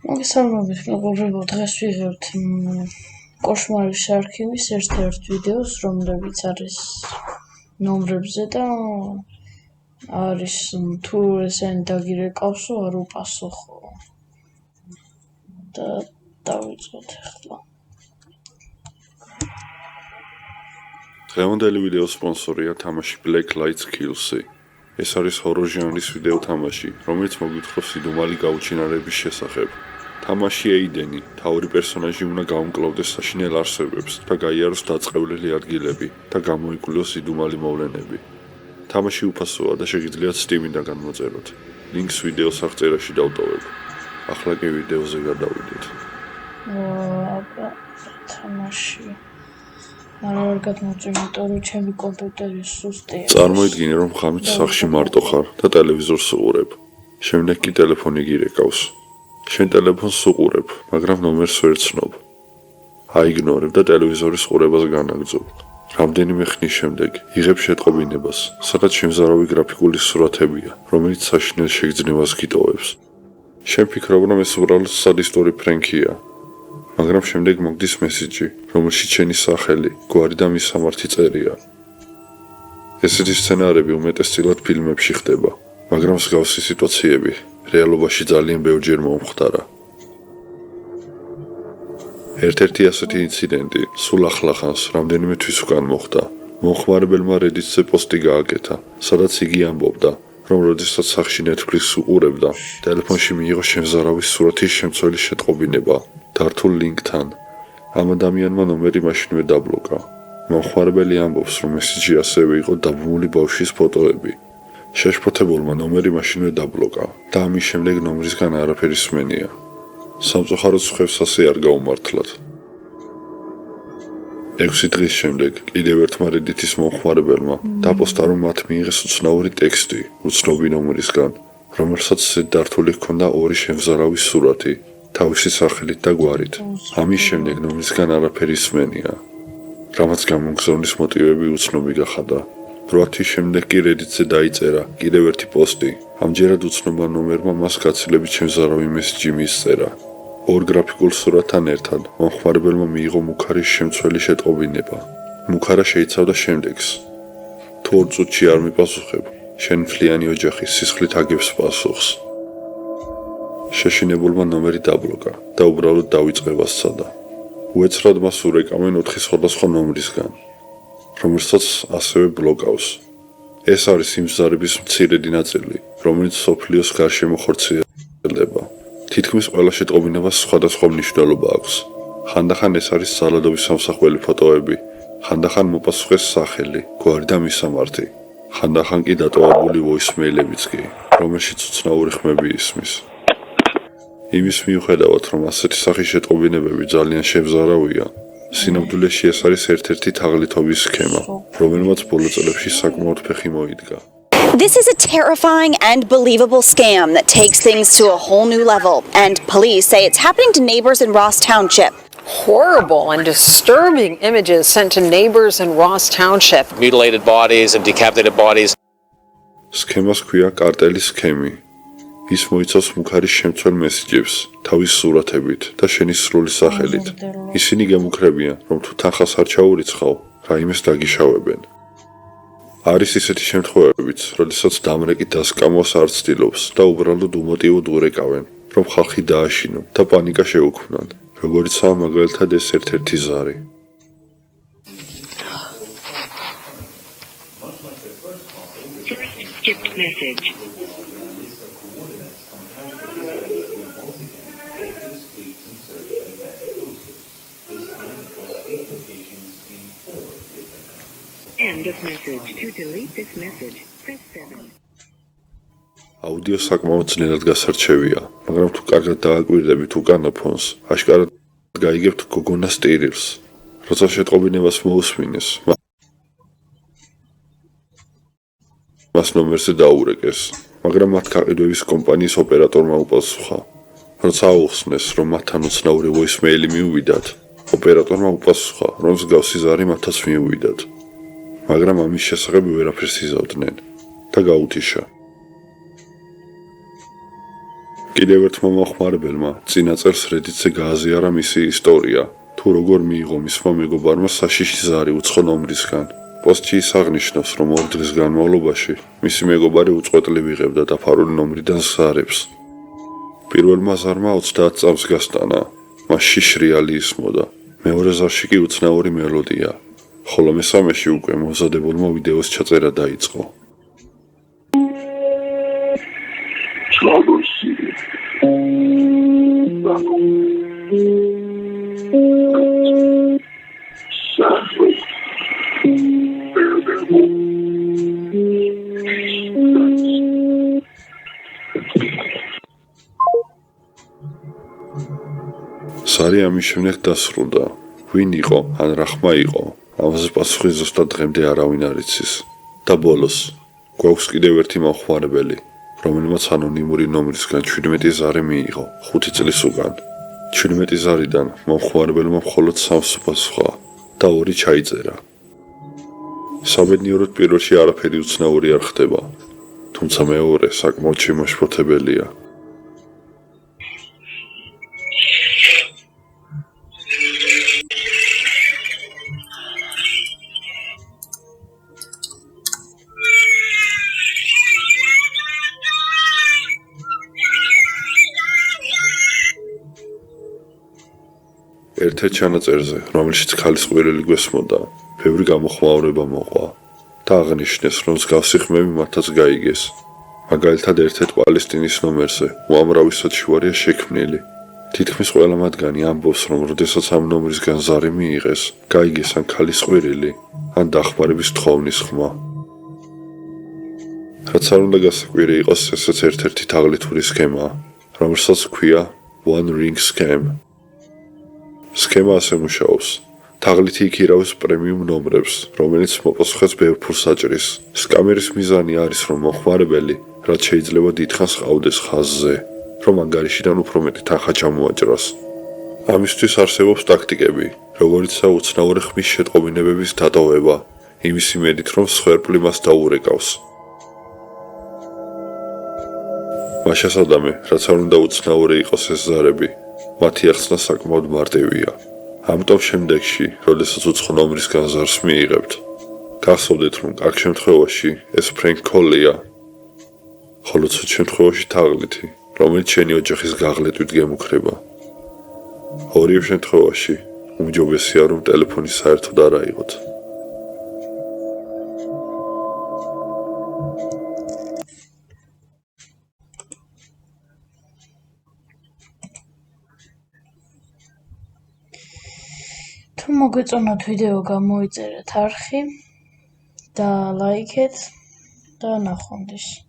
მოგესალმებით, მეგობრებო, დღეს ვიღებთ კოშმარის არქივის ერთ-ერთ ვიდეოს, რომლებიც არის ნომრებზე და არის თუ ესენი დაგირეკავსო, არ უპასუხო. და დავიწყოთ ახლა. დღევანდელი ვიდეოს სპონსორია თამაში Black Lights Kills-ი. ეს არის ჰორორ ჟანრის ვიდეო თამაში, რომელიც მოგვითხრობს იდუმალი გაუჩინარების შესახებ. თამაში ეიდენი, თავი პერსონაჟი უნდა გაუმკლავდეს საშინელ არსებებს და გაიაროს დაწყევლილი ადგილები და გამოიკვლიოს იდუმალი მოვლენები. თამაში უფასოა და შეგიძლიათ Steam-იდან განმოწეროთ. ლინკს ვიდეოს აღწერაში დავტოვებ. ახლა კი ვიდეოზე გადავიდეთ. თამაში არ გადმოწვი, იმიტომ რომ ჩემი კომპიუტერი სუსტია. წარმოიდგინე, რომ ხამით სახლში მარტო ხარ და ტელევიზორს უყურებ. შემდეგ კი ტელეფონი გირეკავს. შენ ტელეფონს უყურებ, მაგრამ ნომერს ვერ ცნობ. აიგნორებ და ტელევიზორის ყურებას განაგრძობ. რამდენიმე ხნის შემდეგ იღებ შეტყობინებას, სადაც შემზარავი გრაფიკული სურათებია, რომელიც საშინელ შეგრძნებას გიტოვებს. შენ ფიქრობ, რომ ეს უბრალოდ სადისტური ფრენკია, მაგრამ შემდეგ მოგდის მესიჯი, რომელშიც შენი სახელი, გვარი და მისამართი წერია. ესეთი სცენარები უმეტესწილად ფილმებში ხდება, მაგრამ მსგავსი სიტუაციები რეალობაში ძალიან ბევრჯერ მომხდარა. ერთ-ერთი ასეთი ინციდენტი სულ ახლახანს რამდენიმე თვის უკან მოხდა. მომხმარებელმა Reddit-ზე პოსტი გააკეთა, სადაც იგი ამბობდა, რომ როდესაც სახლში Netflix უყურებდა, ტელეფონში მიიღო შემზარავის სურათის შემცველი შეტყობინება დართულ ლინკთან. ამ ადამიანმა ნომერი მაშინვე დაბლოკა. მომხმარებელი ამბობს, რომ მესიჯი ასევე იყო დაბმული ბავშვის ფოტოები. შეშფოთებულმა ნომერი მაშინვე დაბლოკა და ამის შემდეგ ნომრისგან არაფერი სმენია. სამწუხაროდ სხვებს ასე არ გაუმართლათ. 6 დღის შემდეგ კიდევ ერთმა Reddit-ის მომხმარებელმა დაპოსტა, რომ მათ მიიღეს უცნაური ტექსტი უცნობი ნომრისგან, რომელსაც დართული ჰქონდა ორი შემზარავის სურათი, თავისი სახელით და გვარით. ამის შემდეგ ნომრისგან არაფერი სმენია, რამაც გამოგზავნის მოტივები უცნობი გახადა. 8 თვის შემდეგ კი Reddit-ზე დაიწერა კიდევ ერთი პოსტი. ამჯერად უცნობმა ნომერმა მას გაცილებით შემზარავი მესიჯი მისწერა. ორ გრაფიკულ სურათთან ერთად მომხმარებელმა მიიღო მუქარის შემცველი შეტყობინება. მუქარა შეიცავდა შემდეგს: თუ 2 წუთში არ მიპასუხებ, შენ მთლიანი ოჯახი სისხლით აგებს პასუხს. შეშინებულმა ნომერი დაბლოკა და უბრალოდ დავიწყება სცადა. უეცრად მას ურეკავენ 4 სხვადასხვა ნომრისგან, რომელსაც ასევე ბლოკავს. ეს არის იმ ზარების მცირედი ნაწილი, რომელიც სოფლიოს გარშემო ხორციელდება. თითქმის ყველა შეტყობინებას სხვადასხვა მნიშვნელობა აქვს. ხანდახან ეს არის ძალადობის სამსახველი ფოტოები, ხანდახან მოპასუხეს სახელი, გვარი და მისამართი, ხანდახან კი დატოვებული voicemail-ებიც კი, რომელშიც უცნაური ხმები ისმის. იმის მიუხედავად, რომ ასეთი სახის შეტყობინებები ძალიან შემზარავია, სინამდვილეში ეს არის ერთ-ერთი თაღლითობის სქემა, რომელმაც ბოლო წლებში საკმაოდ ფეხი მოიდგა. This is a terrifying and believable scam that takes things to a whole new level, and police say it's happening to neighbors in Ross Township. Horrible and disturbing images sent to neighbors in Ross Township. Mutilated bodies and decapitated bodies. სქემას ქვია კარტელის სქემი. ის მოიცავს მუქარის შემცველ მესიჯებს, თავის სურათებით და შენი სრული სახელით. ისინი გემუქრებიან, რომ თუ თანხას არ ჩაურიცხავ, რაიმეს დაგიშავებენ. არის ისეთი შემთხვევებიც, როდესაც დამრეკით დასკამვას არ ცდილობს და უბრალოდ უმოტივოდ ურეკავენ, რომ ხალხი დააშინონ და პანიკა შეუქმნან, როგორიცაა მაგალითად ეს ერთ-ერთი ზარი. Skipped message. End of message. To delete this message, press 7. აუდიო საკმაოდ ძნელად გასარჩევია, მაგრამ თუ კარგად დააკვირდებით უკანა ფონს, აშკარად გაიგებთ გოგონას ტირილს. როცა შეტყობინებას მოусმინეს, მას ნომერზე დაურეკეს, მაგრამ მათ გაყიდვების კომპანიის ოპერატორმა უპასუხა. როცა აუხსნეს, რომ მათთან უცნაური voicemail-ი მიუვიდათ, ოპერატორმა უპასუხა, რომ მსგავსი ზარი მათაც მიუვიდათ. მაგრამ ამის შესახებ ვერაფერს იზავდნენ და გაუთიშა. კიდევ ერთმა მომხმარებელმა წინა წელს Reddit-ზე გააზიარა მისი ისტორია, თუ როგორ მიიღო მისმა მეგობარმა საშიში ზარი უცხო ნომრისგან. პოსტში ის აღნიშნავს, რომ 2 დღის განმავლობაში მისი მეგობარი უწყვეტლივ იღებდა დაფარული ნომრიდან ზარებს. პირველმა ზარმა 30 წამს გასტანა, მას შიშრიალი ისმოდა. მეორე ზარში კი უცნაური მელოდია, ხოლო მესამეში უკვე მომზადებულმა ვიდეოს ჩაწერა დაიწყო. ზარი ამის შემდეგ დასრულდა. ვინ იყო, ან რა ხმა იყო, ამაზე პასუხი ზუსტად დღემდე არავინ არ იცის. და ბოლოს, გვაქვს კიდევ ერთი მომხმარებელი, რომელმაც ანონიმური ნომრისგან 17 ზარი მიიღო 5 წლის უკან. 17 ზარიდან მომხმარებელმა მხოლოდ 3 პასუხა და 2 ჩაიწერა. საბედნიეროდ პირველში არაფერი უცნაური არ ხდება, თუმცა მეორე საკმაოდ შემაშფოთებელია. ერთ-ერთ ჩანაწერზე, რომელშიც ქალის ყვირილი გვესმოდა, ბევრი გამოხმაურება მოყვა და აღნიშნეს, რომ მსგავსი ხმები მათაც გაიგეს. მაგალითად, ერთ-ერთ პალესტინის ნომერზე უამრავი საჩივარია შექმნილი. თითქმის ყველა მათგანი ამბობს, რომ როდესაც ამ ნომრისგან ზარი მიიღეს, გაიგეს ან ქალის ყვირილი, ან დახმარების თხოვნის ხმა. რაც არ უნდა გასაკვირი იყოს, ესეც ერთ-ერთი თაღლითური სქემაა, რომელსაც ჰქვია One Ring Scam. სქემა ასე მუშაობს. თაღლითი იქირავებს პრემიუმ ნომრებს, რომელიც მოპასუხეს ბევრ ფულს აჭრის. სკამერის მიზანი არის, რომ მომხმარებელი, რაც შეიძლება დიდხანს ყავდეს ხაზზე, რომ ანგარიშიდან უფრო მეტი თანხა ჩამოაჭრას. ამისთვის არსებობს ტაქტიკები, როგორიცაა უცნაური ხმის შეტყობინებების დატოვება, იმის იმედით, რომ მსხვერპლი მას დაურეკავს. მაშასადამე, რაც არ უნდა უცნაური იყოს ეს ზარები, მათი ახსნა საკმაოდ მარტივია. ამიტომ შემდეგში, როდესაც უცხო ნომრისგან ზარს მიიღებთ, გახსოვდეთ, რომ კარგ შემთხვევაში ეს prank call-ია, ხოლო ცუდ შემთხვევაში თაღლითი, რომელიც შენი ოჯახის გაღლეტვით გემუქრება. ორივე შემთხვევაში უმჯობესია, რომ ტელეფონი საერთოდ არ აიღოთ. თუ მოგეწონათ ვიდეო, გამოიწერეთ არხი და ლაიქეთ და ნახვამდის.